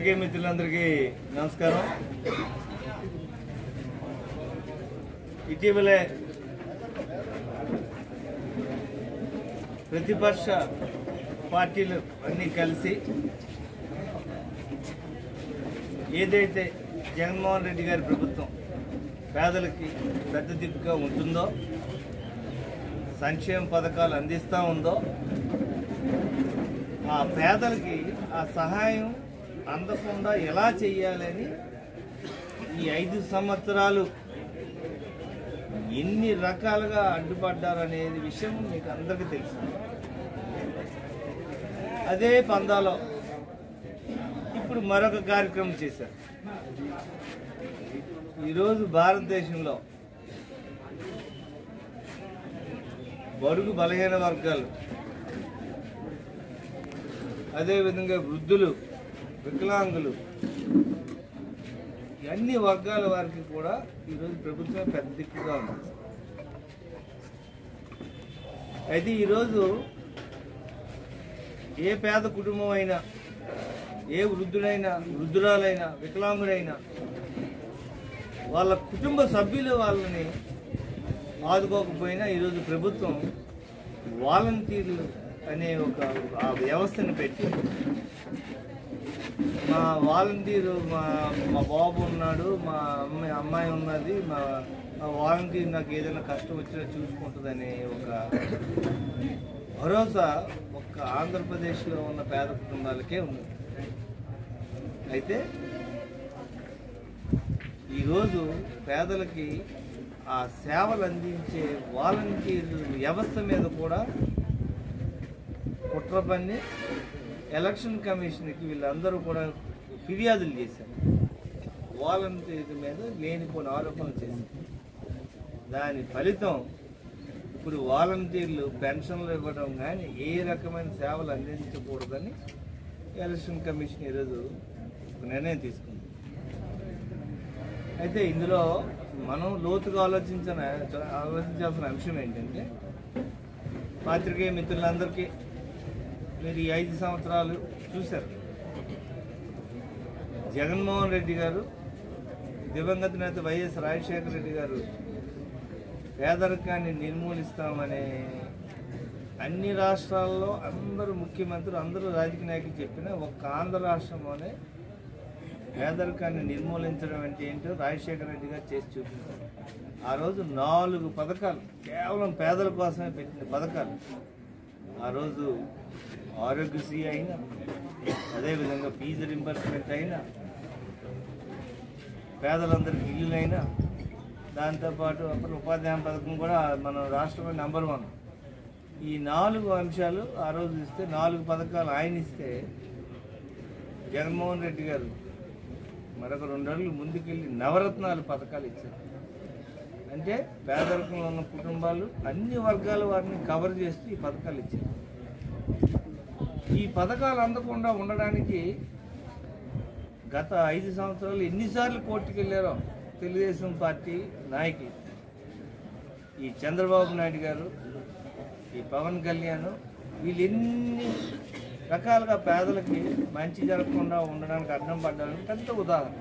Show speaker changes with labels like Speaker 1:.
Speaker 1: పాత్రికేయ మిత్రులందరికీ నమస్కారం. ఇటీవలే ప్రతిపక్ష పార్టీలు అన్నీ కలిసి ఏదైతే జగన్మోహన్ రెడ్డి గారి ప్రభుత్వం పేదలకి పెద్ద దిక్కుగా ఉంటుందో, సంక్షేమ పథకాలు అందిస్తూ ఉందో, ఆ పేదలకి ఆ సహాయం అందకుండా ఎలా చేయాలని ఈ 5 సంవత్సరాలు ఎన్ని రకాలుగా అడ్డుపడ్డారనేది విషయం మీకు అందరికీ తెలుసు. అదే పందాలో ఇప్పుడు మరొక కార్యక్రమం చేశారు. ఈరోజు భారతదేశంలో బడుగు బలహీన వర్గాలు, అదేవిధంగా వృద్ధులు, వికలాంగులు, అన్ని వర్గాల వారికి కూడా ఈరోజు ప్రభుత్వం పెద్ద దిక్కుగా ఉంది. అయితే ఈరోజు ఏ పేద కుటుంబం అయినా, ఏ వృద్ధుడైనా, వృద్ధురాలైనా, వికలాంగుడైనా వాళ్ళ కుటుంబ సభ్యులు వాళ్ళని ఆదుకోకపోయినా ఈరోజు ప్రభుత్వం వాలంటీర్లు అనే ఒక వ్యవస్థను పెట్టి, మా వాలంటీరు మా బాబు ఉన్నాడు, మా అమ్మాయి ఉన్నది, మా వాలంటీర్ నాకు ఏదైనా కష్టం వచ్చినా చూసుకుంటుందనే ఒక భరోసా ఒక్క ఆంధ్రప్రదేశ్లో ఉన్న పేద కుటుంబాలకే ఉంది. అయితే ఈరోజు పేదలకి ఆ సేవలు అందించే వాలంటీర్ వ్యవస్థ మీద కూడా కుట్ర పన్ని ఎలక్షన్ కమిషన్కి వీళ్ళందరూ కూడా ఫిర్యాదులు చేశారు. వాలంటీర్ మీద లేనిపోని ఆరోపణలు చేశారు. దాని ఫలితం ఇప్పుడు వాలంటీర్లు పెన్షన్లు ఇవ్వడం కానీ ఏ రకమైన సేవలు అందించకూడదని ఎలక్షన్ కమిషన్ ఈరోజు ఒక నిర్ణయం తీసుకుంది. అయితే ఇందులో మనం లోతుగా ఆలోచించాల్సిన అంశం ఏంటంటే, పాత్రికేయ మిత్రులందరికీ మీరు ఈ 5 సంవత్సరాలు చూశారు. జగన్మోహన్ రెడ్డి గారు, దివంగత నేత వైఎస్ రాజశేఖర రెడ్డి గారు పేదరికాన్ని నిర్మూలిస్తామనే అన్ని రాష్ట్రాల్లో అందరూ ముఖ్యమంత్రులు, అందరూ రాజకీయ నాయకులు చెప్పిన ఒక్క ఆంధ్ర రాష్ట్రంలోనే పేదరికాన్ని నిర్మూలించడం అంటే ఏంటో రాజశేఖర రెడ్డి గారు చేసి చూపించారు. ఆ రోజు 4 పథకాలు కేవలం పేదల కోసమే పెట్టిన పథకాలు. ఆ రోజు ఆరోగ్యశ్రీ అయినా, అదేవిధంగా ఫీజు రింబర్స్మెంట్ అయినా, పేదలందరికీ ఇల్లులైనా, దాంతోపాటు అప్పుడు ఉపాధ్యాయ పథకం కూడా మన రాష్ట్రంలో నెంబర్ 1. ఈ 4 అంశాలు ఆ రోజు ఇస్తే, 4 పథకాలు ఆయన ఇస్తే, జగన్మోహన్ రెడ్డి గారు మరొక 2 అడుగులు ముందుకెళ్ళి నవరత్నాలు పథకాలు ఇచ్చారు. అంటే పేదరికంలో ఉన్న కుటుంబాలు అన్ని వర్గాల వారిని కవర్ చేస్తూ ఈ పథకాలు ఇచ్చారు. ఈ పథకాలు అందకుండా ఉండడానికి గత 5 సంవత్సరాలు ఎన్నిసార్లు కోర్టుకు వెళ్ళారో తెలుగుదేశం పార్టీ నాయకులు, ఈ చంద్రబాబు నాయుడు గారు, ఈ పవన్ కళ్యాణ్, వీళ్ళు ఎన్ని రకాలుగా పేదలకి మంచి జరగకుండా ఉండడానికి అడ్డం పడ్డానికి పెద్ద ఉదాహరణ.